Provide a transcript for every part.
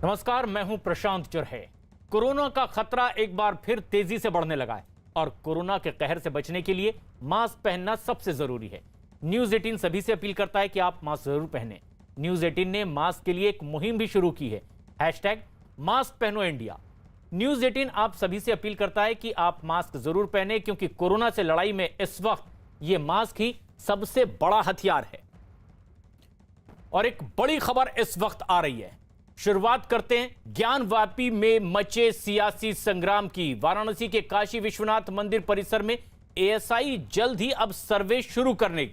नमस्कार, मैं हूं प्रशांत चुरहे। कोरोना का खतरा एक बार फिर तेजी से बढ़ने लगा है और कोरोना के कहर से बचने के लिए मास्क पहनना सबसे जरूरी है। न्यूज 18 सभी से अपील करता है कि आप मास्क जरूर पहनें। न्यूज 18 ने मास्क के लिए एक मुहिम भी शुरू की है, #मास्क पहनो इंडिया। न्यूज 18 आप सभी से अपील करता है कि आप मास्क जरूर पहने, क्योंकि कोरोना से लड़ाई में इस वक्त ये मास्क ही सबसे बड़ा हथियार है। और एक बड़ी खबर इस वक्त आ रही है। शुरुआत करते हैं ज्ञानवापी में मचे सियासी संग्राम की। वाराणसी के काशी विश्वनाथ मंदिर परिसर में एएसआई जल्द ही अब सर्वे शुरू करने,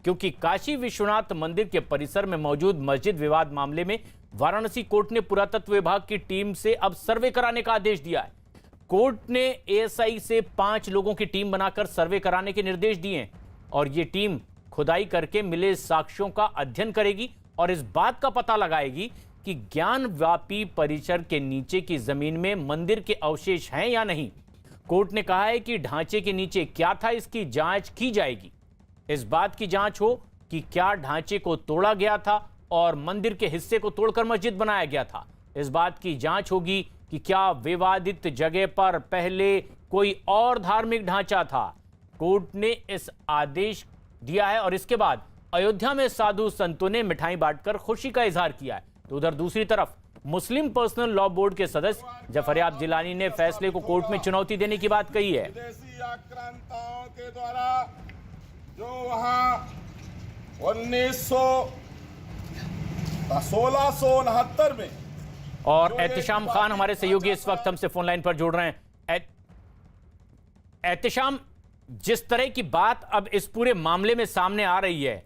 क्योंकि काशी विश्वनाथ मंदिर के परिसर में मौजूद मस्जिद विवाद मामले में वाराणसी कोर्ट ने पुरातत्व विभाग की टीम से अब सर्वे कराने का आदेश दिया है। कोर्ट ने एएसआई से 5 लोगों की टीम बनाकर सर्वे कराने के निर्देश दिए हैं और यह टीम खुदाई करके मिले साक्ष्यों का अध्ययन करेगी और इस बात का पता लगाएगी कि ज्ञानवापी परिसर के नीचे की जमीन में मंदिर के अवशेष हैं या नहीं। कोर्ट ने कहा है कि ढांचे के नीचे क्या था, इसकी जांच की जाएगी। इस बात की जांच हो कि क्या ढांचे को तोड़ा गया था और मंदिर के हिस्से को तोड़कर मस्जिद बनाया गया था। इस बात की जांच होगी कि क्या विवादित जगह पर पहले कोई और धार्मिक ढांचा था। कोर्ट ने इस आदेश दिया है और इसके बाद अयोध्या में साधु संतों ने मिठाई बांटकर खुशी का इजहार किया है। तो उधर दूसरी तरफ मुस्लिम पर्सनल लॉ बोर्ड के सदस्य जफरयाब जिलानी ने फैसले को कोर्ट में चुनौती देने की बात कही है। विदेशी आक्रांताओं के द्वारा जो वहां 1669 में और एहतिशाम खान हमारे सहयोगी इस वक्त हमसे फोन लाइन पर जुड़ रहे हैं। एहतिशाम, जिस तरह की बात अब इस पूरे मामले में सामने आ रही है,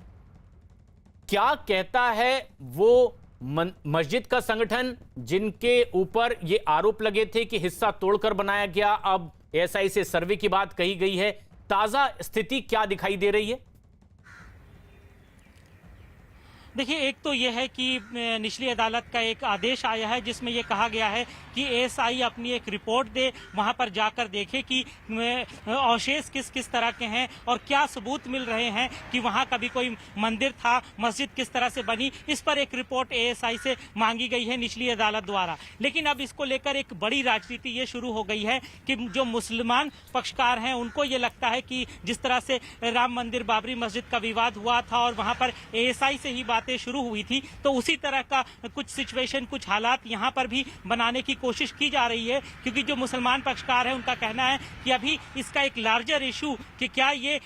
क्या कहता है वो मस्जिद का संगठन जिनके ऊपर ये आरोप लगे थे कि हिस्सा तोड़कर बनाया गया, अब एएसआई से सर्वे की बात कही गई है, ताजा स्थिति क्या दिखाई दे रही है? देखिए, एक तो यह है कि निचली अदालत का एक आदेश आया है जिसमें यह कहा गया है कि एएसआई अपनी एक रिपोर्ट दे, वहां पर जाकर देखे कि अवशेष किस किस तरह के हैं और क्या सबूत मिल रहे हैं कि वहां कभी कोई मंदिर था, मस्जिद किस तरह से बनी। इस पर एक रिपोर्ट एएसआई से मांगी गई है निचली अदालत द्वारा। लेकिन अब इसको लेकर एक बड़ी राजनीति ये शुरू हो गई है कि जो मुसलमान पक्षकार हैं उनको ये लगता है कि जिस तरह से राम मंदिर बाबरी मस्जिद का विवाद हुआ था और वहां पर एएसआई से ही बातें शुरू हुई थी, तो उसी तरह का कुछ सिचुएशन, कुछ हालात यहां पर भी बनाने की कोशिश की जा रही है। क्योंकि जो मुसलमान पक्षकार है उनका कहना है कि अभी इसका एक लार्जर इशू कि क्या ये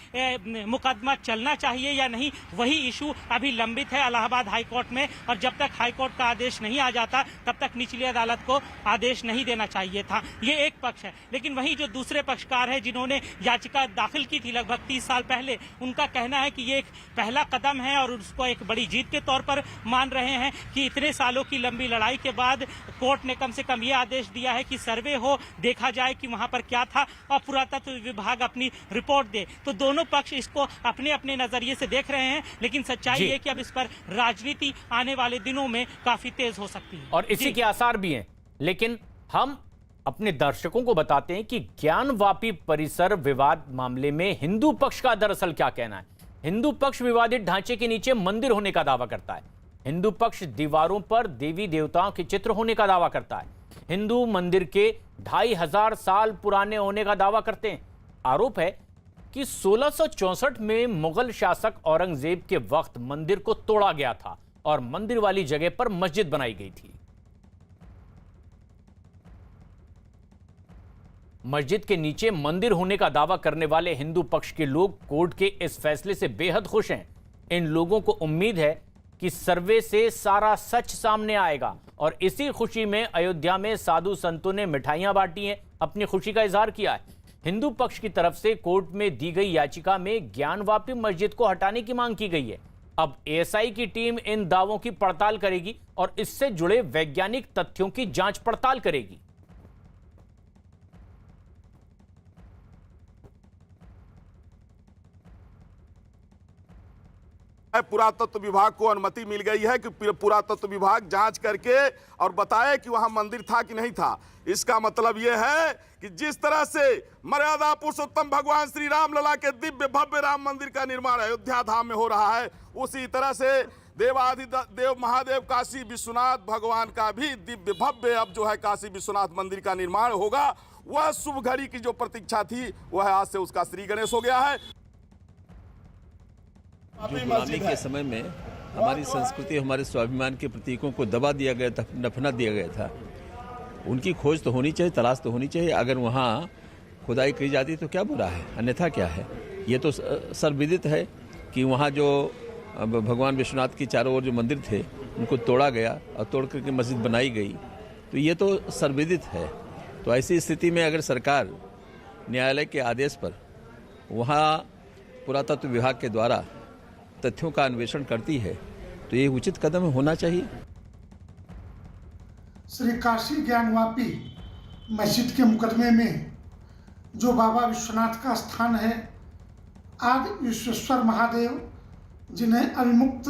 मुकदमा चलना चाहिए या नहीं, वही इशू अभी लंबित है इलाहाबाद हाई कोर्ट में। और जब तक हाई कोर्ट का आदेश नहीं आ जाता तब तक निचली अदालत को आदेश नहीं देना चाहिए था। ये एक पक्ष है। लेकिन वहीं जो दूसरे पक्षकार है जिन्होंने याचिका दाखिल की थी लगभग 30 साल पहले, उनका कहना है कि ये एक पहला कदम है और उसको एक बड़ी जीत के तौर पर मान रहे हैं कि इतने सालों की लंबी लड़ाई के बाद कोर्ट ने कम से कम ये आदेश दिया है कि सर्वे हो, देखा जाए कि वहां पर क्या था और पुरातत्व विभाग अपनी रिपोर्ट दे। तो दोनों पक्ष इसको अपने अपने नजरिए से देख रहे हैं, लेकिन सच्चाई है कि अब इस पर राजनीति आने वाले दिनों में काफी तेज हो सकती है और इसी के आसार भी हैं। लेकिन हम अपने दर्शकों को बताते हैं कि ज्ञानवापी परिसर विवाद मामले में हिंदू पक्ष का दरअसल क्या कहना है। हिंदू पक्ष विवादित ढांचे के नीचे मंदिर होने का दावा करता है। हिंदू पक्ष दीवारों पर देवी देवताओं के चित्र होने का दावा करता है। हिंदू मंदिर के 2500 साल पुराने होने का दावा करते हैं। आरोप है कि 1664 में मुगल शासक औरंगजेब के वक्त मंदिर को तोड़ा गया था और मंदिर वाली जगह पर मस्जिद बनाई गई थी। मस्जिद के नीचे मंदिर होने का दावा करने वाले हिंदू पक्ष के लोग कोर्ट के इस फैसले से बेहद खुश हैं। इन लोगों को उम्मीद है कि सर्वे से सारा सच सामने आएगा और इसी खुशी में अयोध्या में साधु संतों ने मिठाइयां बांटी हैं, अपनी खुशी का इजहार किया है। हिंदू पक्ष की तरफ से कोर्ट में दी गई याचिका में ज्ञानवापी मस्जिद को हटाने की मांग की गई है। अब एएसआई की टीम इन दावों की पड़ताल करेगी और इससे जुड़े वैज्ञानिक तथ्यों की जांच पड़ताल करेगी। पुरातत्व विभाग को अनुमति मिल गई है कि पुरातत्व विभाग जांच करके और बताए कि वहां मंदिर था कि नहीं था। इसका मतलब यह है कि जिस तरह से मर्यादा पुरुषोत्तम भगवान श्री राम लला के दिव्य भव्य राम मंदिर का निर्माण अयोध्या धाम में हो रहा है, उसी तरह से देव महादेव काशी विश्वनाथ भगवान का भी दिव्य भव्य अब जो है काशी विश्वनाथ मंदिर का निर्माण होगा। वह शुभ घड़ी की जो प्रतीक्षा थी वह आज से उसका श्री गणेश हो गया है। जो गुलामी के समय में हमारी संस्कृति, हमारे स्वाभिमान के प्रतीकों को दबा दिया गया था, दफना दिया गया था, उनकी खोज तो होनी चाहिए, तलाश तो होनी चाहिए। अगर वहाँ खुदाई की जाती तो क्या बुरा है, अन्यथा क्या है। ये तो सर्वविदित है कि वहाँ जो भगवान विश्वनाथ की चारों ओर जो मंदिर थे उनको तोड़ा गया और तोड़ करके मस्जिद बनाई गई, तो ये तो सर्वविदित है। तो ऐसी स्थिति में अगर सरकार न्यायालय के आदेश पर वहाँ पुरातत्व विभाग के द्वारा तथ्यों का अन्वेषण करती है तो ये उचित कदम होना चाहिए। श्री काशी ज्ञानवापी मस्जिद के मुकदमे में जो बाबा विश्वनाथ का स्थान है, आदि विश्वेश्वर महादेव जिन्हें अविमुक्त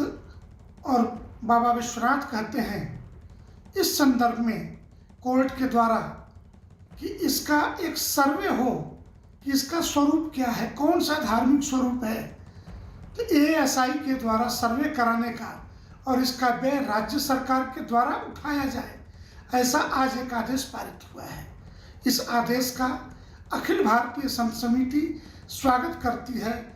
और बाबा विश्वनाथ कहते हैं, इस संदर्भ में कोर्ट के द्वारा कि इसका एक सर्वे हो कि इसका स्वरूप क्या है, कौन सा धार्मिक स्वरूप है, तो एएसआई के द्वारा सर्वे कराने का और इसका व्यय राज्य सरकार के द्वारा उठाया जाए, ऐसा आज एक आदेश पारित हुआ है। इस आदेश का अखिल भारतीय संत समिति स्वागत करती है।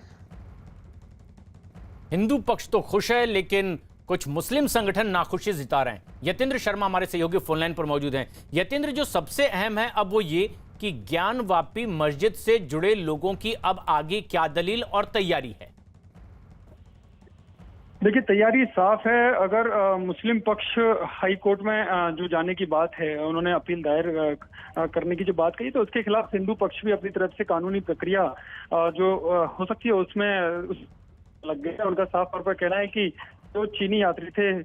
हिंदू पक्ष तो खुश है, लेकिन कुछ मुस्लिम संगठन नाखुशी जता रहे हैं। यतेंद्र शर्मा हमारे सहयोगी फोनलाइन पर मौजूद हैं। यतेंद्र, जो सबसे अहम है अब वो ये कि ज्ञानवापी मस्जिद से जुड़े लोगों की अब आगे क्या दलील और तैयारी है? देखिए, तैयारी साफ है। अगर मुस्लिम पक्ष हाई कोर्ट में जो जाने की बात है, उन्होंने अपील दायर करने की जो बात कही, तो उसके खिलाफ हिंदू पक्ष भी अपनी तरफ से कानूनी प्रक्रिया जो हो सकती है उसमें लग गया। उनका साफ तौर पर कहना है कि जो चीनी यात्री थे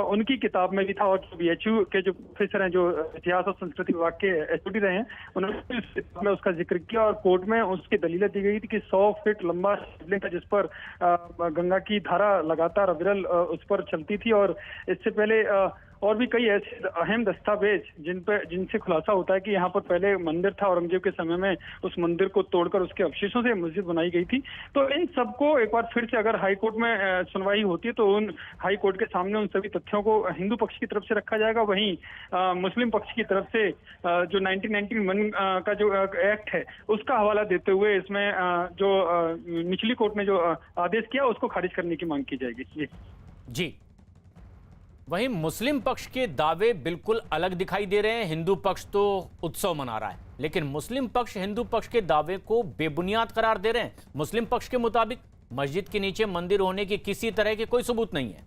उनकी किताब में भी था, और जो बीएचयू के जो प्रोफेसर हैं, जो इतिहास और संस्कृति विभाग के एचओडी रहे हैं, उन्होंने इस किताब में उसका जिक्र किया और कोर्ट में उसकी दलीलें दी गई थी कि 100 फीट लंबा शिवलिंग था जिस पर गंगा की धारा लगातार अविरल उस पर चलती थी, और इससे पहले और भी कई ऐसे अहम दस्तावेज जिनसे खुलासा होता है कि यहाँ पर पहले मंदिर था, औरंगजेब के समय में उस मंदिर को तोड़कर उसके अवशेषों से मस्जिद बनाई गई थी। तो इन सबको एक बार फिर से अगर हाई कोर्ट में सुनवाई होती है तो उन हाई कोर्ट के सामने उन सभी तथ्यों को हिंदू पक्ष की तरफ से रखा जाएगा। वहीं मुस्लिम पक्ष की तरफ से जो 1991 का जो एक्ट है उसका हवाला देते हुए इसमें जो निचली कोर्ट ने जो आदेश किया उसको खारिज करने की मांग की जाएगी। जी, वहीं मुस्लिम पक्ष के दावे बिल्कुल अलग दिखाई दे रहे हैं। हिंदू पक्ष तो उत्सव मना रहा है, लेकिन मुस्लिम पक्ष हिंदू पक्ष के दावे को बेबुनियाद करार दे रहे हैं। मुस्लिम पक्ष के मुताबिक मस्जिद के नीचे मंदिर होने की किसी तरह के कोई सबूत नहीं है,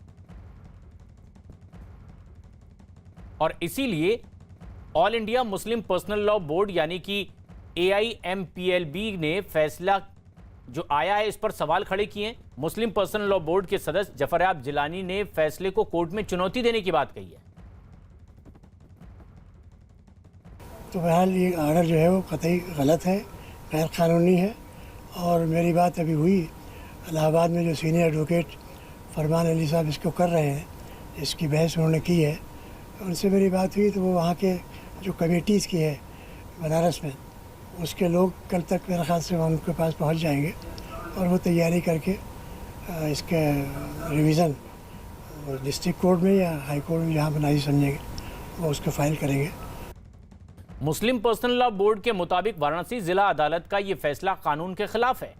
और इसीलिए all India Muslim personal law board यानी कि AIMPLB ने फैसला जो आया है इस पर सवाल खड़े किए। मुस्लिम पर्सनल लॉ बोर्ड के सदस्य जफरयाब जिलानी ने फैसले को कोर्ट में चुनौती देने की बात कही है। तो बहरहाल ये आर्डर जो है वो कतई गलत है, गैर कानूनी है। और मेरी बात अभी हुई इलाहाबाद में, जो सीनियर एडवोकेट फरमान अली साहब इसको कर रहे हैं, इसकी बहस उन्होंने की है, उनसे मेरी बात हुई तो वो वहाँ के जो कमेटीज़ की है बनारस में, उसके लोग कल तक मेरे ख्याल से वहाँ उनके पास पहुँच जाएंगे और वो तैयारी करके इसके रिवीज़न डिस्ट्रिक्ट कोर्ट में या हाई कोर्ट में जहाँ बनाई समझेंगे वो उसको फाइल करेंगे। मुस्लिम पर्सनल लॉ बोर्ड के मुताबिक वाराणसी जिला अदालत का ये फैसला कानून के खिलाफ है।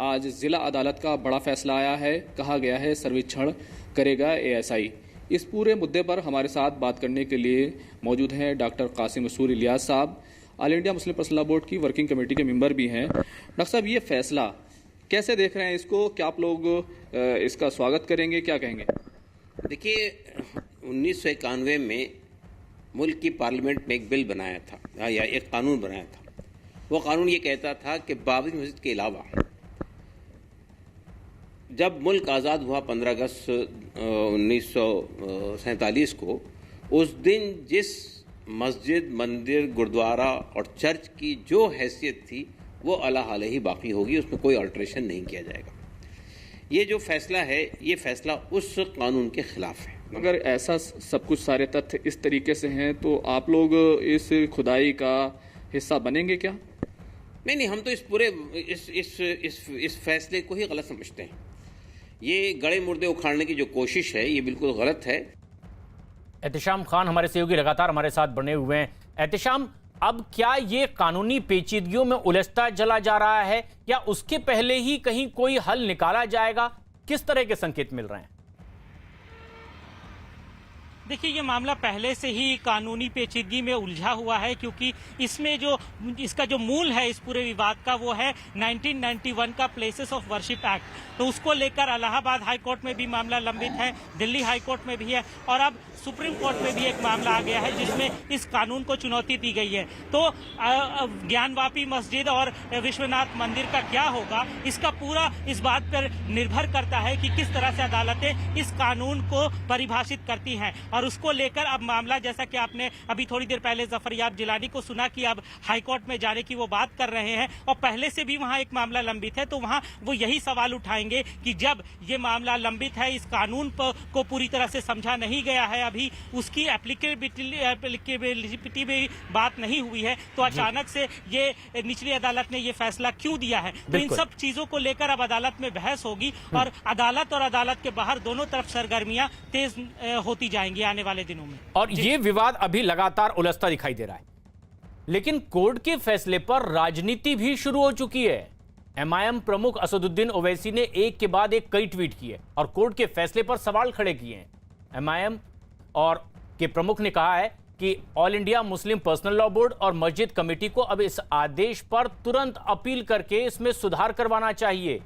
आज जिला अदालत का बड़ा फैसला आया है। कहा गया है सर्वेक्षण करेगा ASI। इस पूरे मुद्दे पर हमारे साथ बात करने के लिए मौजूद हैं डॉक्टर कासिम मसूर इलियास साहब, all India Muslim personal law board की वर्किंग कमेटी के मेंबर भी हैं। डॉक्टर साहब, ये फैसला कैसे देख रहे हैं इसको? क्या आप लोग इसका स्वागत करेंगे, क्या कहेंगे? देखिए, 1991 में मुल्क की पार्लियामेंट में एक बिल बनाया था या एक कानून बनाया था। वो कानून ये कहता था कि बाबरी मस्जिद के अलावा जब मुल्क आज़ाद हुआ 15 अगस्त 1947 को, उस दिन जिस मस्जिद, मंदिर, गुरुद्वारा और चर्च की जो हैसियत थी वो अला हाल ही बाकी होगी, उसमें कोई अल्ट्रेशन नहीं किया जाएगा। ये जो फैसला है, ये फैसला उस कानून के खिलाफ है। अगर ऐसा सब कुछ सारे तथ्य इस तरीके से हैं तो आप लोग इस खुदाई का हिस्सा बनेंगे क्या? नहीं, हम तो इस पूरे इस फैसले को ही गलत समझते हैं। ये गड़े मुर्दे उखाड़ने की जो कोशिश है ये बिल्कुल गलत है। एहतिशाम खान हमारे सहयोगी लगातार हमारे साथ बने हुए हैं। एहतिशाम, अब क्या ये कानूनी पेचीदगियों में उलझता चला जा रहा है या उसके पहले ही कहीं कोई हल निकाला जाएगा? किस तरह के संकेत मिल रहे हैं? देखिए, ये मामला पहले से ही कानूनी पेचीदगी में उलझा हुआ है, क्योंकि इसमें जो इसका जो मूल है इस पूरे विवाद का वो है 1991 का प्लेसेस ऑफ वर्शिप एक्ट। तो उसको लेकर इलाहाबाद हाई कोर्ट में भी मामला लंबित है, दिल्ली हाई कोर्ट में भी है और अब सुप्रीम कोर्ट में भी एक मामला आ गया है जिसमें इस कानून को चुनौती दी गई है। तो ज्ञानवापी मस्जिद और विश्वनाथ मंदिर का क्या होगा, इसका पूरा इस बात पर निर्भर करता है कि किस तरह से अदालतें इस कानून को परिभाषित करती हैं। और उसको लेकर अब मामला, जैसा कि आपने अभी थोड़ी देर पहले जफर याब जिलानी को सुना कि अब हाईकोर्ट में जाने की वो बात कर रहे हैं और पहले से भी वहां एक मामला लंबित है, तो वहां वो यही सवाल उठाएंगे कि जब ये मामला लंबित है, इस कानून को पूरी तरह से समझा नहीं गया है, अभी उसकी एप्लीकेबिलिटी में बात नहीं हुई है, तो अचानक से ये निचली अदालत ने ये फैसला क्यों दिया है। तो इन सब चीजों को लेकर अब अदालत में बहस होगी और अदालत के बाहर दोनों तरफ सरगर्मियां तेज होती जाएंगी आने वाले दिनों में। और ये विवाद अभी लगातार उलझता दिखाई दे रहा है, लेकिन कोर्ट के फैसले पर राजनीति भी शुरू हो चुकी है। एमआईएम प्रमुख असदुद्दीन ओवैसी ने एक के बाद एक कई ट्वीट किए और कोर्ट के फैसले पर सवाल खड़े किए हैं। एमआईएम और के प्रमुख ने कहा है कि all India Muslim personal law board और मस्जिद कमेटी को अब इस आदेश पर तुरंत अपील करके इसमें सुधार करवाना चाहिए।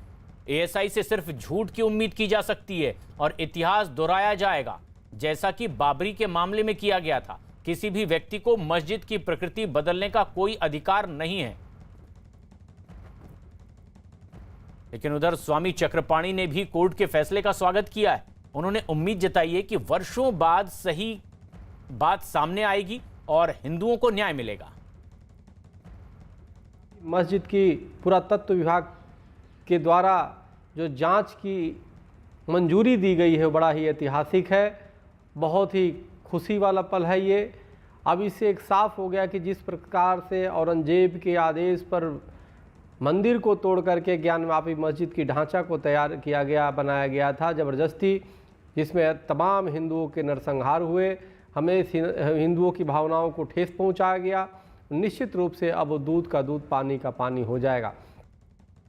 एएसआई से सिर्फ झूठ की उम्मीद की जा सकती है और इतिहास दोहराया जाएगा, जैसा कि बाबरी के मामले में किया गया था। किसी भी व्यक्ति को मस्जिद की प्रकृति बदलने का कोई अधिकार नहीं है। लेकिन उधर स्वामी चक्रपाणी ने भी कोर्ट के फैसले का स्वागत किया है। उन्होंने उम्मीद जताई है कि वर्षों बाद सही बात सामने आएगी और हिंदुओं को न्याय मिलेगा। मस्जिद की पुरातत्व विभाग के द्वारा जो जांच की मंजूरी दी गई है बड़ा ही ऐतिहासिक है, बहुत ही खुशी वाला पल है ये। अब इससे एक साफ हो गया कि जिस प्रकार से औरंगजेब के आदेश पर मंदिर को तोड़ करके ज्ञानवापी मस्जिद की ढांचा को तैयार किया गया, बनाया गया था ज़बरदस्ती, जिसमें तमाम हिंदुओं के नरसंहार हुए, हमें हिंदुओं की भावनाओं को ठेस पहुंचाया गया। निश्चित रूप से अब दूध का दूध पानी का पानी हो जाएगा।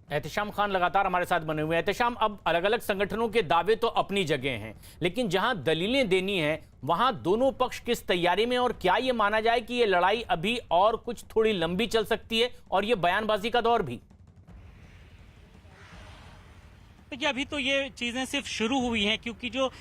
एहतिशाम खान लगातार हमारे साथ बने हुए हैं। एहतिशाम, अब अलग अलग संगठनों के दावे तो अपनी जगह हैं, लेकिन जहां दलीलें देनी है वहां दोनों पक्ष किस तैयारी में, और क्या ये माना जाए कि ये लड़ाई अभी और कुछ थोड़ी लंबी चल सकती है और ये बयानबाजी का दौर भी? देखिए, अभी तो ये चीज़ें सिर्फ शुरू हुई हैं, क्योंकि जो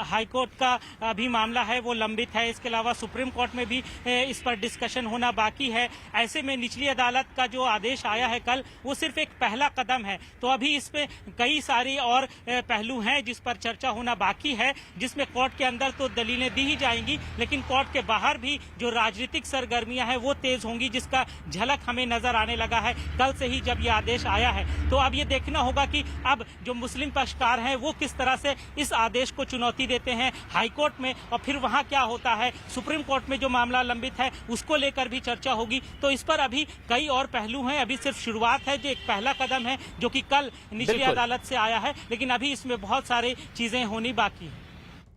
हाईकोर्ट का अभी मामला है वो लंबित है। इसके अलावा सुप्रीम कोर्ट में भी इस पर डिस्कशन होना बाकी है। ऐसे में निचली अदालत का जो आदेश आया है कल, वो सिर्फ एक पहला कदम है। तो अभी इस पे कई सारी और पहलू हैं जिस पर चर्चा होना बाकी है, जिसमें कोर्ट के अंदर तो दलीलें दी ही जाएंगी, लेकिन कोर्ट के बाहर भी जो राजनीतिक सरगर्मियां हैं वो तेज होंगी, जिसका झलक हमें नजर आने लगा है कल से ही जब ये आदेश आया है। तो अब ये देखना होगा कि अब जो मुस्लिम पक्षकार हैं वो किस तरह से इस आदेश को चुनौती देते हैं हाई कोर्ट में, और फिर वहां क्या होता है। सुप्रीम कोर्ट में जो मामला लंबित है उसको लेकर भी चर्चा होगी। तो इस पर अभी कई और पहलू हैं। अभी सिर्फ शुरुआत है, जो एक पहला कदम है जो कि कल निचली अदालत से आया है, लेकिन अभी इसमें बहुत सारी चीजें होनी बाकी है।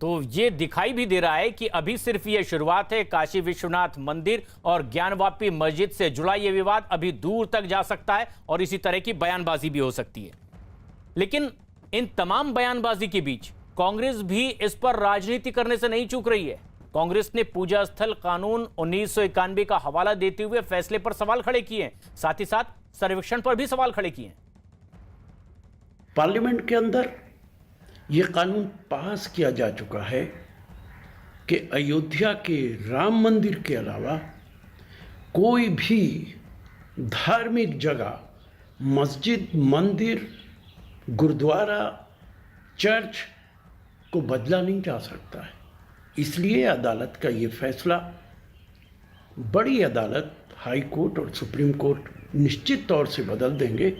तो ये दिखाई भी दे रहा है कि अभी सिर्फ ये शुरुआत है। काशी विश्वनाथ मंदिर और ज्ञानवापी मस्जिद से जुड़ा ये विवाद अभी दूर तक जा सकता है और इसी तरह की बयानबाजी भी हो सकती है। लेकिन इन तमाम बयानबाजी के बीच कांग्रेस भी इस पर राजनीति करने से नहीं चूक रही है। कांग्रेस ने पूजा स्थल कानून 1991 का हवाला देते हुए फैसले पर सवाल खड़े किए हैं, साथ ही साथ सर्वेक्षण पर भी सवाल खड़े किए हैं। पार्लियामेंट के अंदर यह कानून पास किया जा चुका है कि अयोध्या के राम मंदिर के अलावा कोई भी धार्मिक जगह, मस्जिद, मंदिर, गुरुद्वारा, चर्च को बदला नहीं जा सकता है। इसलिए अदालत का ये फैसला, बड़ी अदालत हाई कोर्ट और सुप्रीम कोर्ट निश्चित तौर से बदल देंगे।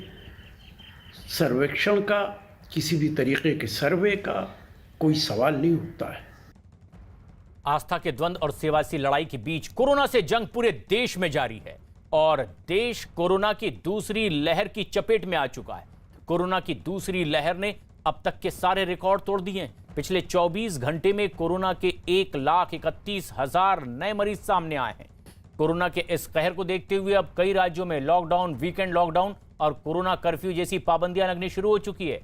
सर्वेक्षण का, किसी भी तरीके के सर्वे का कोई सवाल नहीं उठता है। आस्था के द्वंद्व और सेवासी लड़ाई के बीच कोरोना से जंग पूरे देश में जारी है और देश कोरोना की दूसरी लहर की चपेट में आ चुका है। कोरोना की दूसरी लहर ने अब तक के सारे रिकॉर्ड तोड़ दिए हैं। पिछले 24 घंटे में कोरोना के 1,31,000 नए मरीज सामने आए हैं। कोरोना के इस कहर को देखते हुए अब कई राज्यों में लॉकडाउन, वीकेंड लॉकडाउन और कोरोना कर्फ्यू जैसी पाबंदियां लगनी शुरू हो चुकी है।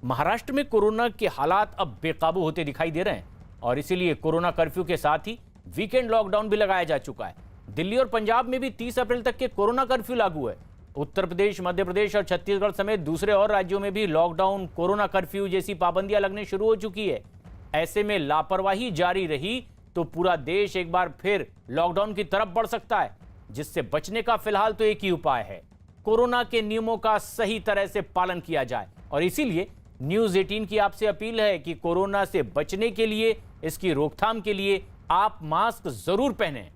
महाराष्ट्र में कोरोना के हालात अब बेकाबू होते दिखाई दे रहे हैं और इसीलिए कोरोना कर्फ्यू के साथ ही वीकेंड लॉकडाउन भी लगाया जा चुका है। दिल्ली और पंजाब में भी 30 अप्रैल तक के कोरोना कर्फ्यू लागू है। उत्तर प्रदेश, मध्य प्रदेश और छत्तीसगढ़ समेत दूसरे और राज्यों में भी लॉकडाउन, कोरोना कर्फ्यू जैसी पाबंदियां लगने शुरू हो चुकी है। ऐसे में लापरवाही जारी रही तो पूरा देश एक बार फिर लॉकडाउन की तरफ बढ़ सकता है, जिससे बचने का फिलहाल तो एक ही उपाय है, कोरोना के नियमों का सही तरह से पालन किया जाए। और इसीलिए न्यूज़ 18 की आपसे अपील है कि कोरोना से बचने के लिए, इसकी रोकथाम के लिए आप मास्क जरूर पहनें।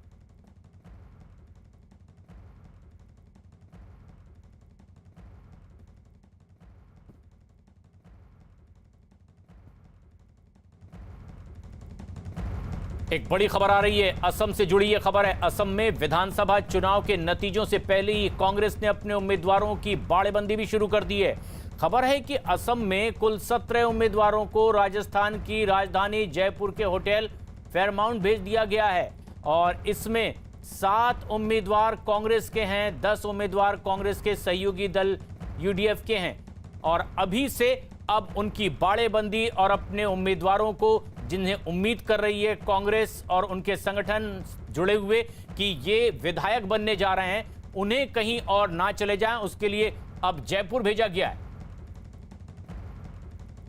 एक बड़ी खबर आ रही है, असम से जुड़ी यह खबर है। असम में विधानसभा चुनाव के नतीजों से पहले ही कांग्रेस ने अपने उम्मीदवारों की बाड़ेबंदी भी शुरू कर दी है। खबर है कि असम में कुल 17 उम्मीदवारों को राजस्थान की राजधानी जयपुर के होटल फेयरमाउंट भेज दिया गया है और इसमें 7 उम्मीदवार कांग्रेस के हैं, 10 उम्मीदवार कांग्रेस के सहयोगी दल यूडीएफ के हैं। और अभी से अब उनकी बाड़ेबंदी और अपने उम्मीदवारों को, जिन्हें उम्मीद कर रही है कांग्रेस और उनके संगठन जुड़े हुए कि ये विधायक बनने जा रहे हैं, उन्हें कहीं और ना चले जाएं, उसके लिए अब जयपुर भेजा गया है।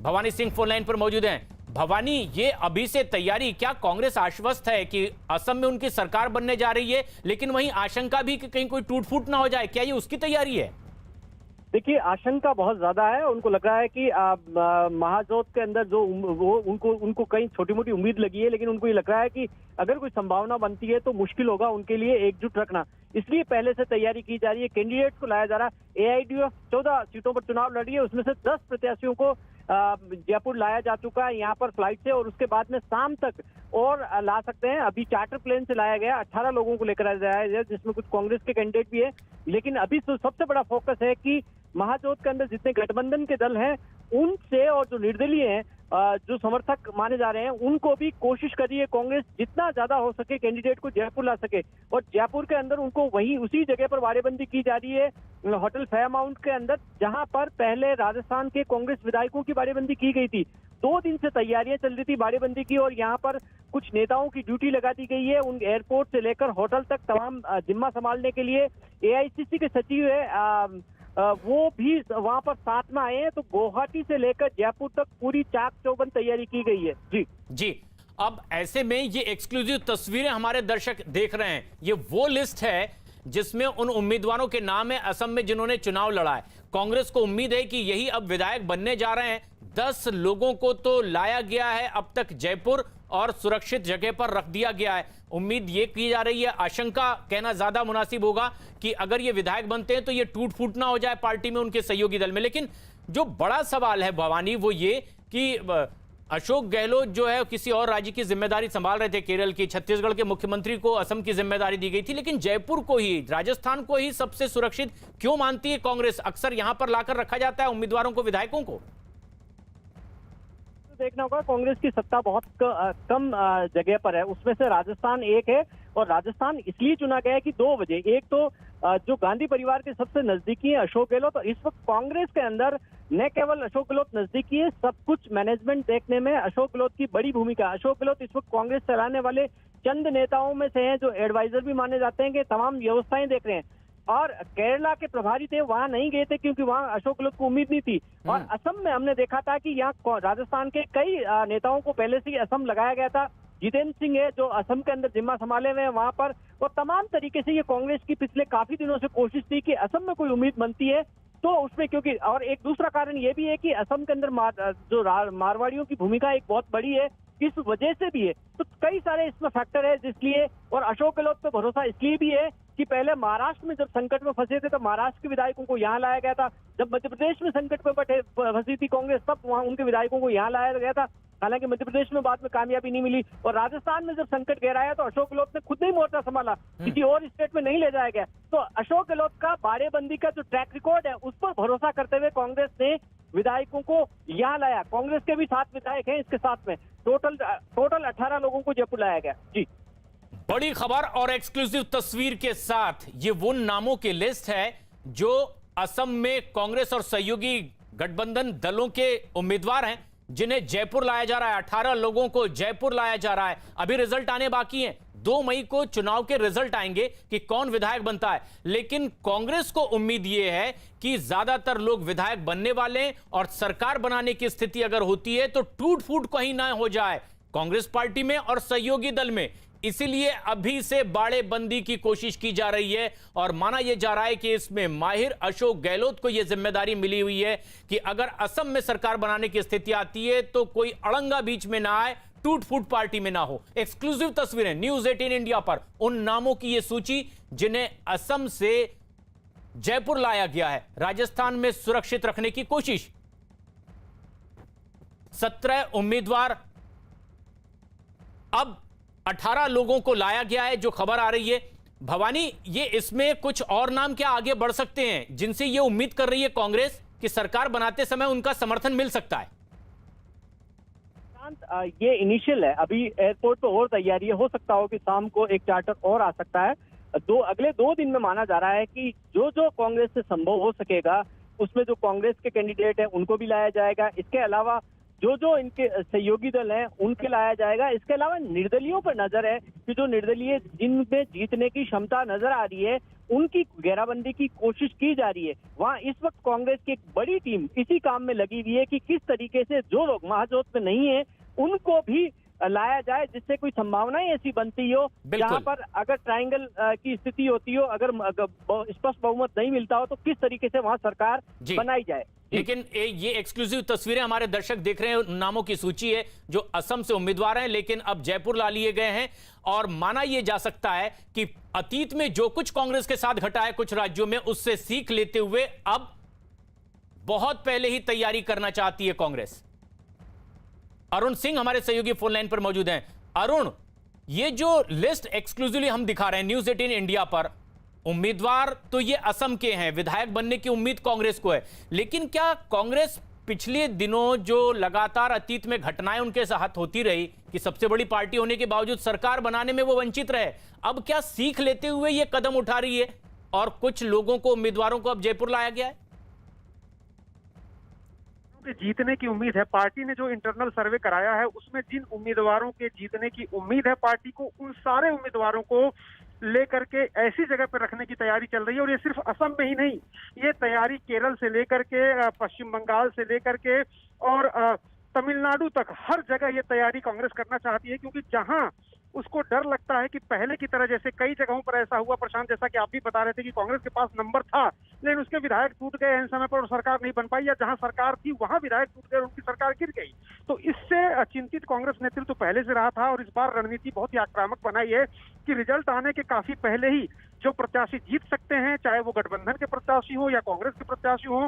भवानी सिंह फोन लाइन पर मौजूद हैं। भवानी, ये अभी से तैयारी, क्या कांग्रेस आश्वस्त है कि असम में उनकी सरकार बनने जा रही है, लेकिन वहीं आशंका भी कि कहीं कोई टूट फूट ना हो जाए, क्या ये उसकी तैयारी है? देखिए, आशंका बहुत ज्यादा है। उनको लग रहा है कि महाजोत के अंदर जो वो उनको कहीं छोटी मोटी उम्मीद लगी है, लेकिन उनको ये लग रहा है कि अगर कोई संभावना बनती है तो मुश्किल होगा उनके लिए एकजुट रखना। इसलिए पहले से तैयारी की जा रही है, कैंडिडेट्स को लाया जा रहा है। एआईडीएफ 14 सीटों पर चुनाव लड़ रही है, उसमें से 10 प्रत्याशियों को जयपुर लाया जा चुका है यहाँ पर फ्लाइट से, और उसके बाद में शाम तक और ला सकते हैं। अभी चार्टर प्लेन से लाया गया, 18 लोगों को लेकर आया गया, जिसमें कुछ कांग्रेस के कैंडिडेट भी है। लेकिन अभी तो सबसे बड़ा फोकस है कि महाजोत के अंदर जितने गठबंधन के दल हैं उनसे, और जो निर्दलीय हैं, जो समर्थक माने जा रहे हैं, उनको भी कोशिश कर रही है कांग्रेस जितना ज्यादा हो सके कैंडिडेट को जयपुर ला सके। और जयपुर के अंदर उनको वही उसी जगह पर बाड़ेबंदी की जा रही है, होटल फेयरमाउंट के अंदर, जहां पर पहले राजस्थान के कांग्रेस विधायकों की बाड़ेबंदी की गई थी। 2 दिन से तैयारियां चल रही थी बाड़ेबंदी की, और यहाँ पर कुछ नेताओं की ड्यूटी लगा दी गई है। उन एयरपोर्ट से लेकर होटल तक तमाम जिम्मा संभालने के लिए एआईसीसी के सचिव है, वो भी वहां पर साथ में आए हैं। तो गुवाहाटी से लेकर जयपुर तक पूरी चाक चौबंद तैयारी की गई है। जी, अब ऐसे में ये एक्सक्लूसिव तस्वीरें हमारे दर्शक देख रहे हैं, ये वो लिस्ट है जिसमें उन उम्मीदवारों के नाम है असम में जिन्होंने चुनाव लड़ा है। कांग्रेस को उम्मीद है कि यही अब विधायक बनने जा रहे हैं। 10 लोगों को तो लाया गया है अब तक जयपुर और सुरक्षित जगह पर रख दिया गया है। उम्मीद ये की जा रही है, आशंका कहना ज्यादा मुनासिब होगा कि अगर ये विधायक बनते हैं तो ये टूट फूट ना हो जाए पार्टी में, उनके सहयोगी दल में। लेकिन जो बड़ा सवाल है भवानी, वो ये कि अशोक गहलोत जो है किसी और राज्य की जिम्मेदारी संभाल रहे थे, केरल की, छत्तीसगढ़ के मुख्यमंत्री को असम की जिम्मेदारी दी गई थी, लेकिन जयपुर को ही, राजस्थान को ही सबसे सुरक्षित क्यों मानती है कांग्रेस? अक्सर यहां पर लाकर रखा जाता है उम्मीदवारों को, विधायकों को। देखना होगा, कांग्रेस की सत्ता बहुत कम जगह पर है, उसमें से राजस्थान एक है। और राजस्थान इसलिए चुना गया है कि 2 वजह। एक तो जो गांधी परिवार के सबसे नजदीकी है अशोक गहलोत, तो इस वक्त कांग्रेस के अंदर न केवल अशोक गहलोत नजदीकी है, सब कुछ मैनेजमेंट देखने में अशोक गहलोत की बड़ी भूमिका। अशोक गहलोत इस वक्त कांग्रेस चलाने वाले चंद नेताओं में से हैं जो एडवाइजर भी माने जाते हैं, कि तमाम व्यवस्थाएं देख रहे हैं। और केरला के प्रभारी थे, वहां नहीं गए थे क्योंकि वहां अशोक गहलोत को उम्मीद नहीं थी। और असम में हमने देखा था कि यहाँ राजस्थान के कई नेताओं को पहले से ही असम लगाया गया था। जितेंद्र सिंह है जो असम के अंदर जिम्मा संभाले हुए हैं वहां पर, और तमाम तरीके से ये कांग्रेस की पिछले काफी दिनों से कोशिश थी कि असम में कोई उम्मीद बनती है तो उसमें, क्योंकि और एक दूसरा कारण ये भी है कि असम के अंदर जो मारवाड़ियों की भूमिका एक बहुत बड़ी है, इस वजह से भी है। तो कई सारे इसमें फैक्टर है जिसलिए, और अशोक गहलोत पे भरोसा इसलिए भी है कि पहले महाराष्ट्र में जब संकट में फंसे थे तब महाराष्ट्र के विधायकों को यहाँ लाया गया था। जब मध्य प्रदेश में संकट में फंसी थी कांग्रेस, तब वहां उनके विधायकों को यहाँ लाया गया था। हालांकि मध्य प्रदेश में बाद में कामयाबी नहीं मिली और राजस्थान में जब संकट गहराया तो अशोक गहलोत ने खुद नहीं मोर्चा संभाला, किसी और स्टेट में नहीं ले जाया गया। तो अशोक गहलोत का बाड़ेबंदी का जो ट्रैक रिकॉर्ड है उस पर भरोसा करते हुए कांग्रेस ने विधायकों को यहाँ लाया। कांग्रेस के भी 7 विधायक हैं इसके साथ में, टोटल 18 लोगों को जयपुर लाया गया। जी, बड़ी खबर और एक्सक्लूसिव तस्वीर के साथ ये वो नामों की लिस्ट है जो असम में कांग्रेस और सहयोगी गठबंधन दलों के उम्मीदवार हैं, जिन्हें जयपुर लाया जा रहा है। 18 लोगों को जयपुर लाया जा रहा है। अभी रिजल्ट आने बाकी हैं। 2 मई को चुनाव के रिजल्ट आएंगे कि कौन विधायक बनता है, लेकिन कांग्रेस को उम्मीद यह है कि ज्यादातर लोग विधायक बनने वाले हैं और सरकार बनाने की स्थिति अगर होती है तो टूट फूट कहीं ना हो जाए कांग्रेस पार्टी में और सहयोगी दल में। इसीलिए अभी से बाड़ेबंदी की कोशिश की जा रही है और माना यह जा रहा है कि इसमें माहिर अशोक गहलोत को यह जिम्मेदारी मिली हुई है कि अगर असम में सरकार बनाने की स्थिति आती है तो कोई अड़ंगा बीच में ना आए, टूट फूट पार्टी में ना हो। एक्सक्लूसिव तस्वीरें न्यूज 18 इंडिया पर उन नामों की यह सूची जिन्हें असम से जयपुर लाया गया है, राजस्थान में सुरक्षित रखने की कोशिश। 17 उम्मीदवार, अब 18 लोगों को लाया गया है जो खबर आ रही है। भवानी, ये इसमें कुछ और नाम क्या आगे बढ़ सकते हैं जिनसे ये उम्मीद कर रही है कांग्रेस कि सरकार बनाते समय उनका समर्थन मिल सकता है? ये इनिशियल है, अभी एयरपोर्ट पे और तैयारी है, हो सकता हो कि शाम को एक चार्टर और आ सकता है। अगले 2 दिन में माना जा रहा है कि जो कांग्रेस से संभव हो सकेगा उसमें जो कांग्रेस के कैंडिडेट हैं उनको भी लाया जाएगा। इसके अलावा जो इनके सहयोगी दल हैं उनके लाया जाएगा। इसके अलावा निर्दलीयों पर नजर है कि जो निर्दलीय जिनमें जीतने की क्षमता नजर आ रही है उनकी घेराबंदी की कोशिश की जा रही है। वहां इस वक्त कांग्रेस की एक बड़ी टीम इसी काम में लगी हुई है कि किस तरीके से जो लोग महाजोत में नहीं है उनको भी लाया जाए, जिससे कोई संभावनाएं ऐसी बनती हो जहां पर अगर ट्रायंगल की स्थिति होती हो, अगर स्पष्ट बहुमत नहीं मिलता हो तो किस तरीके से वहां सरकार बनाई जाए। लेकिन ये एक्सक्लूसिव तस्वीरें हमारे दर्शक देख रहे हैं, नामों की सूची है जो असम से उम्मीदवार हैं लेकिन अब जयपुर ला लिए गए हैं। और माना यह जा सकता है कि अतीत में जो कुछ कांग्रेस के साथ घटा है कुछ राज्यों में, उससे सीख लेते हुए अब बहुत पहले ही तैयारी करना चाहती है कांग्रेस। अरुण सिंह हमारे सहयोगी फोन लाइन पर मौजूद हैं। अरुण, ये जो लिस्ट एक्सक्लूसिवली हम दिखा रहे हैं न्यूज 18 इंडिया पर, उम्मीदवार तो ये असम के हैं, विधायक बनने की उम्मीद कांग्रेस को है, लेकिन क्या कांग्रेस पिछले दिनों जो लगातार अतीत में घटनाएं उनके साथ होती रही कि सबसे बड़ी पार्टी होने के बावजूद सरकार बनाने में वो वंचित रहे, अब क्या सीख लेते हुए ये कदम उठा रही है और कुछ लोगों को, उम्मीदवारों को अब जयपुर लाया गया है? जीतने की उम्मीद है। पार्टी ने जो इंटरनल सर्वे कराया है उसमें जिन उम्मीदवारों के जीतने की उम्मीद है पार्टी को, उन सारे उम्मीदवारों को लेकर के ऐसी जगह पर रखने की तैयारी चल रही है। और ये सिर्फ असम में ही नहीं, ये तैयारी केरल से लेकर के पश्चिम बंगाल से लेकर के और तमिलनाडु तक हर जगह ये तैयारी कांग्रेस करना चाहती है, क्योंकि जहां उसको डर लगता है कि पहले की तरह, जैसे कई जगहों पर ऐसा हुआ प्रशांत, जैसा कि आप भी बता रहे थे कि कांग्रेस के पास नंबर था लेकिन उसके विधायक टूट गए इन समय पर और सरकार नहीं बन पाई, या जहां सरकार थी वहां विधायक टूट गए और उनकी सरकार गिर गई। तो इससे चिंतित कांग्रेस नेतृत्व पहले से रहा था और इस बार रणनीति बहुत ही आक्रामक बनाई है कि रिजल्ट आने के काफी पहले ही जो प्रत्याशी जीत सकते हैं, चाहे वो गठबंधन के प्रत्याशी हो या कांग्रेस के प्रत्याशी हो,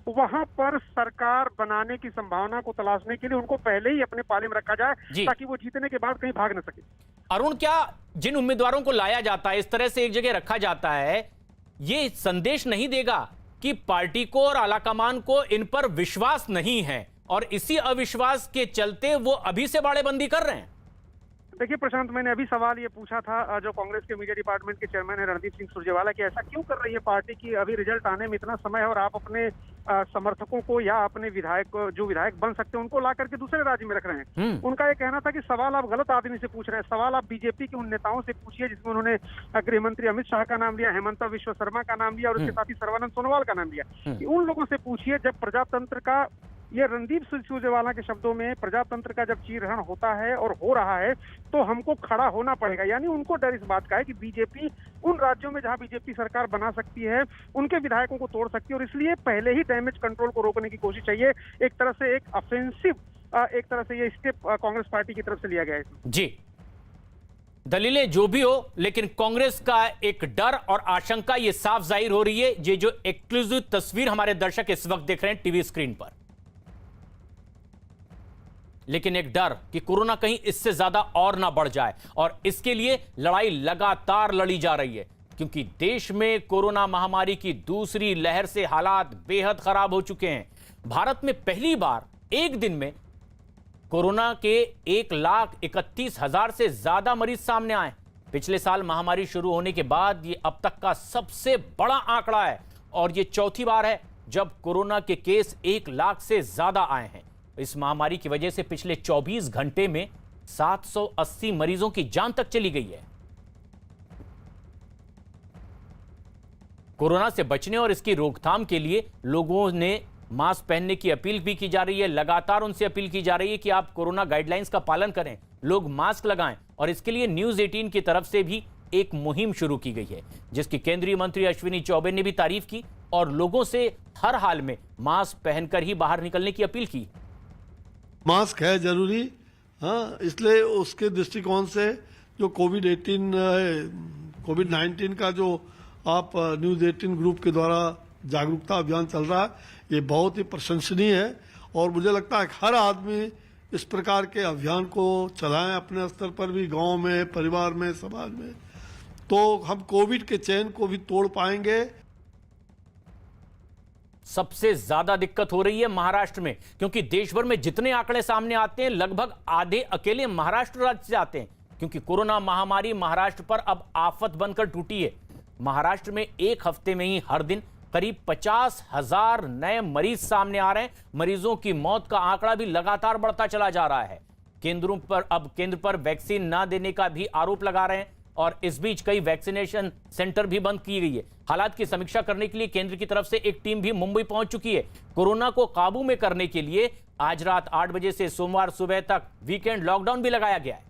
वहां पर सरकार बनाने की संभावना को तलाशने के लिए उनको पहले ही अपने पाले में रखा जाए ताकि वो जीतने के बाद कहीं भाग न सके। अरुण, क्या जिन उम्मीदवारों को लाया जाता है, इस तरह से एक जगह रखा जाता है, ये संदेश नहीं देगा कि पार्टी को और आलाकमान को इन पर विश्वास नहीं है और इसी अविश्वास के चलते वो अभी से बाड़ेबंदी कर रहे हैं? देखिए प्रशांत, मैंने अभी सवाल ये पूछा था जो कांग्रेस के मीडिया डिपार्टमेंट के चेयरमैन है रणदीप सिंह सुरजेवाला कि ऐसा क्यों कर रही है पार्टी की, अभी रिजल्ट आने में इतना समय है और आप अपने समर्थकों को या अपने विधायक जो विधायक बन सकते हैं उनको ला करके दूसरे राज्य में रख रहे हैं। उनका ये कहना था कि सवाल आप गलत आदमी से पूछ रहे हैं, सवाल आप बीजेपी के उन नेताओं से पूछिए जिसमें उन्होंने गृह मंत्री अमित शाह का नाम लिया, हेमंत विश्व शर्मा का नाम लिया और उसके साथ ही सर्बानंद सोनोवाल का नाम लिया। उन लोगों से पूछिए, जब प्रजातंत्र का, ये रणदीप सिंह सुरजेवाला के शब्दों में, प्रजातंत्र का जब चीरहरण होता है और हो रहा है तो हमको खड़ा होना पड़ेगा। यानी उनको डर इस बात का है कि बीजेपी उन राज्यों में जहां बीजेपी सरकार बना सकती है उनके विधायकों को तोड़ सकती है और इसलिए पहले ही डैमेज कंट्रोल को रोकने की कोशिश चाहिए। एक तरह से एक ऑफेंसिव, एक तरह से ये स्टेप कांग्रेस पार्टी की तरफ से लिया गया है। जी, दलीलें जो भी हो, लेकिन कांग्रेस का एक डर और आशंका ये साफ जाहिर हो रही है। ये जो एक्सक्लूसिव तस्वीर हमारे दर्शक इस वक्त देख रहे हैं टीवी स्क्रीन पर, लेकिन एक डर कि कोरोना कहीं इससे ज्यादा और ना बढ़ जाए, और इसके लिए लड़ाई लगातार लड़ी जा रही है, क्योंकि देश में कोरोना महामारी की दूसरी लहर से हालात बेहद खराब हो चुके हैं। भारत में पहली बार एक दिन में कोरोना के 1,31,000 से ज्यादा मरीज सामने आए। पिछले साल महामारी शुरू होने के बाद ये अब तक का सबसे बड़ा आंकड़ा है, और ये चौथी बार है जब कोरोना के केस 1 लाख से ज्यादा आए हैं। इस महामारी की वजह से पिछले 24 घंटे में 780 मरीजों की जान तक चली गई है। कोरोना से बचने और इसकी रोकथाम के लिए लोगों ने मास्क पहनने की अपील भी की जा रही है। लगातार उनसे अपील की जा रही है कि आप कोरोना गाइडलाइंस का पालन करें, लोग मास्क लगाएं, और इसके लिए न्यूज 18 की तरफ से भी एक मुहिम शुरू की गई है, जिसकी केंद्रीय मंत्री अश्विनी चौबे ने भी तारीफ की और लोगों से हर हाल में मास्क पहनकर ही बाहर निकलने की अपील की। मास्क है जरूरी, हाँ, इसलिए उसके दृष्टिकोण से जो कोविड-19 का जो आप न्यूज 18 ग्रुप के द्वारा जागरूकता अभियान चल रहा है, ये बहुत ही प्रशंसनीय है। और मुझे लगता है कि हर आदमी इस प्रकार के अभियान को चलाएं, अपने स्तर पर भी, गांव में, परिवार में, समाज में, तो हम कोविड के चैन को भी तोड़ पाएंगे। सबसे ज्यादा दिक्कत हो रही है महाराष्ट्र में, क्योंकि देश भर में जितने आंकड़े सामने आते हैं लगभग आधे अकेले महाराष्ट्र राज्य से आते हैं, क्योंकि कोरोना महामारी महाराष्ट्र पर अब आफत बनकर टूटी है। महाराष्ट्र में एक हफ्ते में ही हर दिन करीब 50,000 नए मरीज सामने आ रहे हैं। मरीजों की मौत का आंकड़ा भी लगातार बढ़ता चला जा रहा है। केंद्र पर वैक्सीन ना देने का भी आरोप लगा रहे हैं, और इस बीच कई वैक्सीनेशन सेंटर भी बंद की गई है। हालात की समीक्षा करने के लिए केंद्र की तरफ से एक टीम भी मुंबई पहुंच चुकी है। कोरोना को काबू में करने के लिए आज रात 8 बजे से सोमवार सुबह तक वीकेंड लॉकडाउन भी लगाया गया है।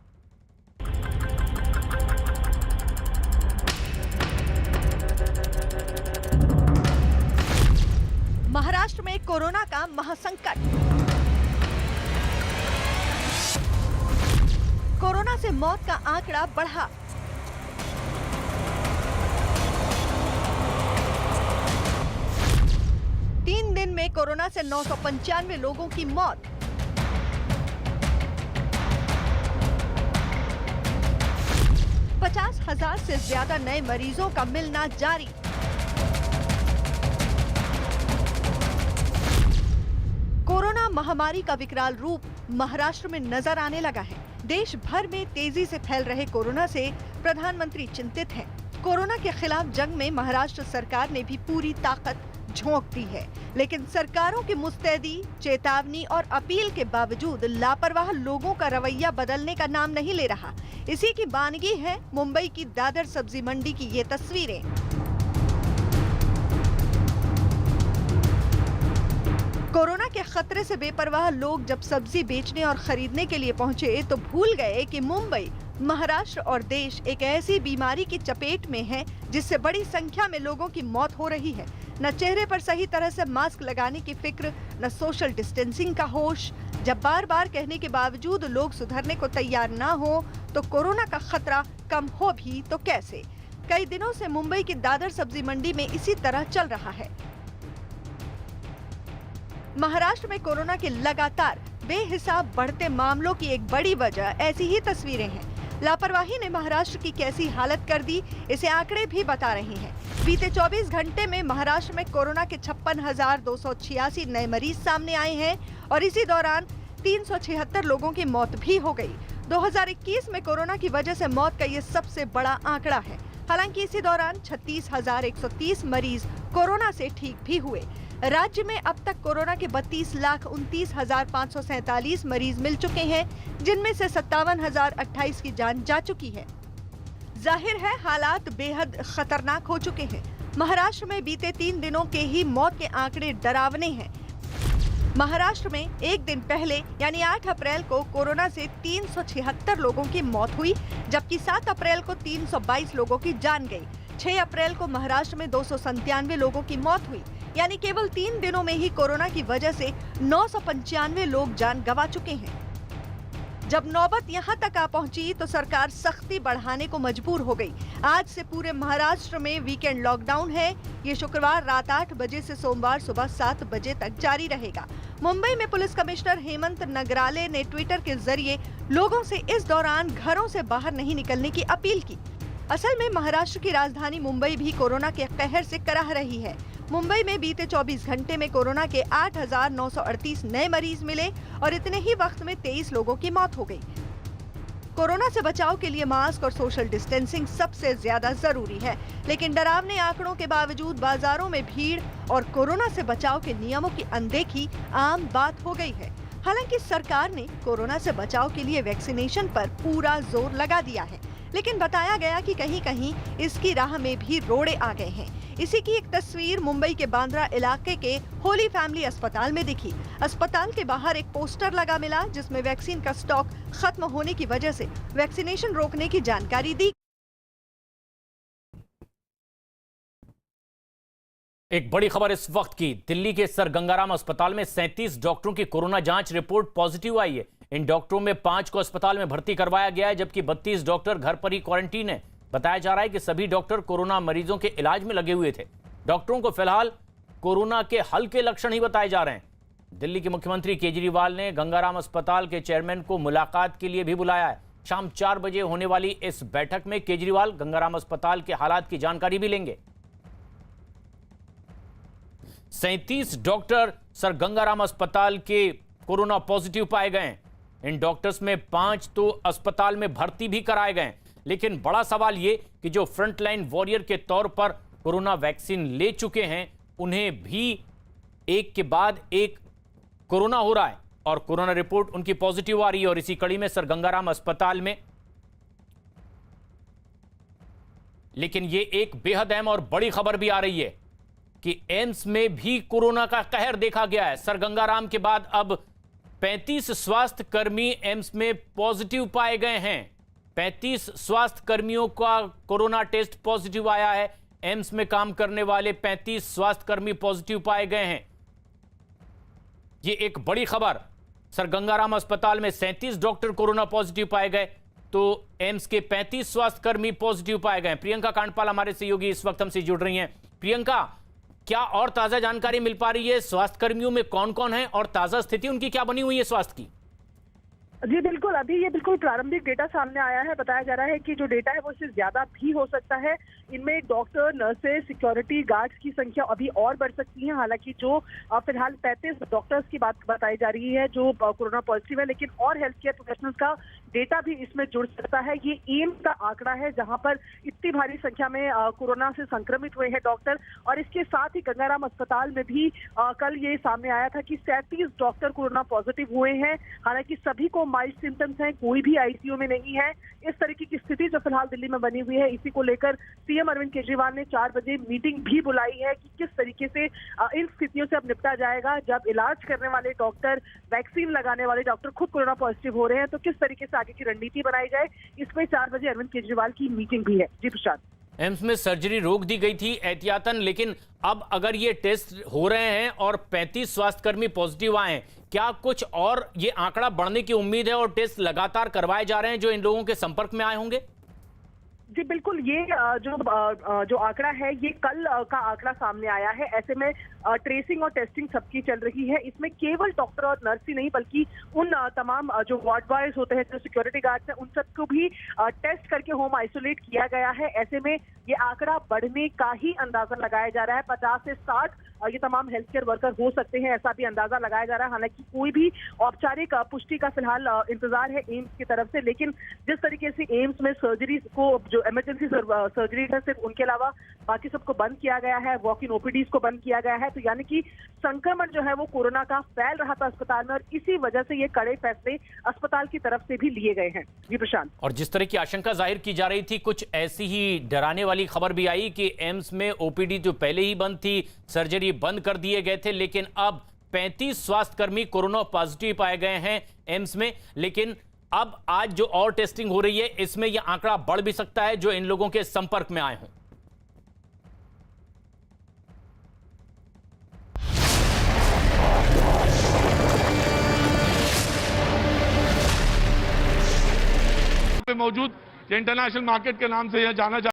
महाराष्ट्र में कोरोना का महासंकट। कोरोना से मौत का आंकड़ा बढ़ा। तीन दिन में कोरोना से 995 लोगों की मौत। पचास 50,000 से ज्यादा नए मरीजों का मिलना जारी। कोरोना महामारी का विकराल रूप महाराष्ट्र में नजर आने लगा है। देश भर में तेजी से फैल रहे कोरोना से प्रधानमंत्री चिंतित हैं। कोरोना के खिलाफ जंग में महाराष्ट्र सरकार ने भी पूरी ताकत झोंक दी है, लेकिन सरकारों की मुस्तैदी, चेतावनी और अपील के बावजूद लापरवाह लोगों का रवैया बदलने का नाम नहीं ले रहा। इसी की बानगी है मुंबई की दादर सब्जी मंडी की ये तस्वीरें। कोरोना के खतरे से बेपरवाह लोग जब सब्जी बेचने और खरीदने के लिए पहुंचे तो भूल गए कि मुंबई, महाराष्ट्र और देश एक ऐसी बीमारी की चपेट में है जिससे बड़ी संख्या में लोगों की मौत हो रही है। न चेहरे पर सही तरह से मास्क लगाने की फिक्र, न सोशल डिस्टेंसिंग का होश। जब बार बार कहने के बावजूद लोग सुधरने को तैयार ना हो तो कोरोना का खतरा कम हो भी तो कैसे। कई दिनों से मुंबई की दादर सब्जी मंडी में इसी तरह चल रहा है। महाराष्ट्र में कोरोना के लगातार बेहिसाब बढ़ते मामलों की एक बड़ी वजह ऐसी ही तस्वीरें हैं। लापरवाही ने महाराष्ट्र की कैसी हालत कर दी, इसे आंकड़े भी बता रहे हैं। बीते 24 घंटे में महाराष्ट्र में कोरोना के 56,286 नए मरीज सामने आए हैं और इसी दौरान 376 लोगों की मौत भी हो गई। 2021 में कोरोना की वजह से मौत का ये सबसे बड़ा आंकड़ा है। हालांकि इसी दौरान 36,130 मरीज कोरोना से ठीक भी हुए। राज्य में अब तक कोरोना के 32,29,547 मरीज मिल चुके हैं, जिनमें से 57,028 की जान जा चुकी है। जाहिर है हालात बेहद खतरनाक हो चुके हैं। महाराष्ट्र में बीते 3 दिनों के ही मौत के आंकड़े डरावने हैं। महाराष्ट्र में एक दिन पहले यानी 8 अप्रैल को कोरोना से 376 लोगों की मौत हुई, जबकि 7 अप्रैल को 322 लोगों की जान गई। 6 अप्रैल को महाराष्ट्र में 297 लोगों की मौत हुई, यानी केवल 3 दिनों में ही कोरोना की वजह से 995 लोग जान गंवा चुके हैं। जब नौबत यहां तक आ पहुंची तो सरकार सख्ती बढ़ाने को मजबूर हो गई। आज से पूरे महाराष्ट्र में वीकेंड लॉकडाउन है। ये शुक्रवार रात 8 बजे से सोमवार सुबह 7 बजे तक जारी रहेगा। मुंबई में पुलिस कमिश्नर हेमंत नगराले ने ट्विटर के जरिए लोगों से इस दौरान घरों से बाहर नहीं निकलने की अपील की। असल में महाराष्ट्र की राजधानी मुंबई भी कोरोना के कहर से कराह रही है। मुंबई में बीते 24 घंटे में कोरोना के 8,938 नए मरीज मिले और इतने ही वक्त में 23 लोगों की मौत हो गई। कोरोना से बचाव के लिए मास्क और सोशल डिस्टेंसिंग सबसे ज्यादा जरूरी है, लेकिन डरावने आंकड़ों के बावजूद बाजारों में भीड़ और कोरोना से बचाव के नियमों की अनदेखी आम बात हो गई है। हालांकि सरकार ने कोरोना से बचाव के लिए वैक्सीनेशन पर पूरा जोर लगा दिया है, लेकिन बताया गया कि कहीं-कहीं इसकी राह में भी रोड़े आ गए हैं। इसी की एक तस्वीर मुंबई के बांद्रा इलाके के होली फैमिली अस्पताल में दिखी। अस्पताल के बाहर एक पोस्टर लगा मिला जिसमें वैक्सीन का स्टॉक खत्म होने की वजह से वैक्सीनेशन रोकने की जानकारी दी। एक बड़ी खबर इस वक्त की। दिल्ली के सर गंगाराम अस्पताल में 37 डॉक्टरों की कोरोना जांच रिपोर्ट पॉजिटिव आई है। इन डॉक्टरों में 5 को अस्पताल में भर्ती करवाया गया है, जबकि 32 डॉक्टर घर पर ही क्वारंटीन है। बताया जा रहा है कि सभी डॉक्टर कोरोना मरीजों के इलाज में लगे हुए थे। डॉक्टरों को फिलहाल कोरोना के हल्के लक्षण ही बताए जा रहे हैं। दिल्ली के मुख्यमंत्री केजरीवाल ने गंगाराम अस्पताल के चेयरमैन को मुलाकात के लिए भी बुलाया है। शाम 4 बजे होने वाली इस बैठक में केजरीवाल गंगाराम अस्पताल के हालात की जानकारी भी लेंगे। 37 डॉक्टर सर गंगाराम अस्पताल के कोरोना पॉजिटिव पाए गए हैं। इन डॉक्टर्स में 5 तो अस्पताल में भर्ती भी कराए गए, लेकिन बड़ा सवाल ये कि जो फ्रंटलाइन वॉरियर के तौर पर कोरोना वैक्सीन ले चुके हैं, उन्हें भी एक के बाद एक कोरोना हो रहा है और कोरोना रिपोर्ट उनकी पॉजिटिव आ रही है। और इसी कड़ी में सर गंगाराम अस्पताल में लेकिन ये एक बेहद अहम और बड़ी खबर भी आ रही है कि एम्स में भी कोरोना का कहर देखा गया है। सर गंगाराम के बाद अब 35 स्वास्थ्य कर्मी एम्स में पॉजिटिव पाए गए हैं। 35 स्वास्थ्य कर्मियों का कोरोना टेस्ट पॉजिटिव आया है। एम्स में काम करने वाले 35 स्वास्थ्य कर्मी पॉजिटिव पाए गए हैं। यह एक बड़ी खबर। सर गंगाराम अस्पताल में 37 डॉक्टर कोरोना पॉजिटिव पाए गए, तो एम्स के 35 स्वास्थ्य कर्मी पॉजिटिव पाए गए। प्रियंका कांडपाल हमारे सहयोगी इस वक्त हमसे जुड़ रही हैं। प्रियंका, क्या और ताजा जानकारी मिल पा रही है? स्वास्थ्य कर्मियों में कौन कौन है और ताजा स्थिति उनकी क्या बनी हुई है स्वास्थ्य की? जी बिल्कुल, अभी ये बिल्कुल प्रारंभिक डेटा सामने आया है। बताया जा रहा है कि जो डेटा है वो इससे ज्यादा भी हो सकता है। इनमें डॉक्टर, नर्सेस, सिक्योरिटी गार्ड्स की संख्या अभी और बढ़ सकती है। हालांकि जो फिलहाल 35 डॉक्टर्स की बात बताई जा रही है जो कोरोना पॉजिटिव है, लेकिन और हेल्थ केयर प्रोफेशनल्स का डेटा भी इसमें जुड़ सकता है। ये एम्स का आंकड़ा है जहां पर इतनी भारी संख्या में कोरोना से संक्रमित हुए हैं डॉक्टर। और इसके साथ ही गंगाराम अस्पताल में भी कल ये सामने आया था कि 37 डॉक्टर कोरोना पॉजिटिव हुए हैं। हालांकि सभी को माइल्ड सिम्टम्स हैं, कोई भी आईसीयू में नहीं है। इस तरीके की स्थिति जो फिलहाल दिल्ली में बनी हुई है, इसी को लेकर सीएम अरविंद केजरीवाल ने 4 बजे मीटिंग भी बुलाई है कि किस तरीके से इन स्थितियों से अब निपटा जाएगा। जब इलाज करने वाले डॉक्टर, वैक्सीन लगाने वाले डॉक्टर खुद कोरोना पॉजिटिव हो रहे हैं, तो किस तरीके से आगे की रणनीति बनाई जाए, इसमें 4 बजे अरविंद केजरीवाल की मीटिंग भी है। जी प्रशांत। एम्स में सर्जरी रोक दी गई थी एहतियातन, लेकिन अब अगर ये टेस्ट हो रहे हैं और 35 स्वास्थ्यकर्मी पॉजिटिव आए हैं, क्या कुछ और ये आंकड़ा बढ़ने की उम्मीद है और टेस्ट लगातार करवाए जा रहे हैं जो इन लोगों के संपर्क में आए होंगे? जी बिल्कुल, ये जो आंकड़ा है ये कल का आंकड़ा सामने आया है। ऐसे में ट्रेसिंग और टेस्टिंग सबकी चल रही है। इसमें केवल डॉक्टर और नर्स ही नहीं बल्कि उन तमाम जो वार्ड बॉयज होते हैं, जो सिक्योरिटी गार्ड्स हैं, उन सबको भी टेस्ट करके होम आइसोलेट किया गया है। ऐसे में ये आंकड़ा बढ़ने का ही अंदाजा लगाया जा रहा है। 50 से 60 ये तमाम हेल्थ केयर वर्कर हो सकते हैं, ऐसा भी अंदाजा लगाया जा रहा है। हालांकि कोई भी औपचारिक पुष्टि का फिलहाल इंतजार है एम्स की तरफ से, लेकिन जिस तरीके से एम्स में सर्जरी को, जो इमरजेंसी सर्जरी है, सिर्फ उनके अलावा बाकी सबको बंद किया गया है, वॉक इन ओपीडीज को बंद किया गया है, तो यानी कि संक्रमण जो है वो कोरोना का फैल रहा था अस्पताल में, और इसी वजह से ये कड़े फैसले अस्पताल की तरफ से भी लिए गए हैं। जी प्रशांत। और जिस तरह की आशंका जाहिर की जा रही थी, कुछ ऐसी ही डराने वाली खबर भी आई कि एम्स में ओपीडी जो पहले ही बंद थी, सर्जरी बंद कर दिए गए थे, लेकिन अब 35 स्वास्थ्यकर्मी कोरोना पॉजिटिव पाए गए हैं एम्स में। लेकिन अब आज जो और टेस्टिंग हो रही है, इसमें यह आंकड़ा बढ़ भी सकता है जो इन लोगों के संपर्क में आए हों। पे मौजूद, इंटरनेशनल मार्केट के नाम से यह जाना जाता है।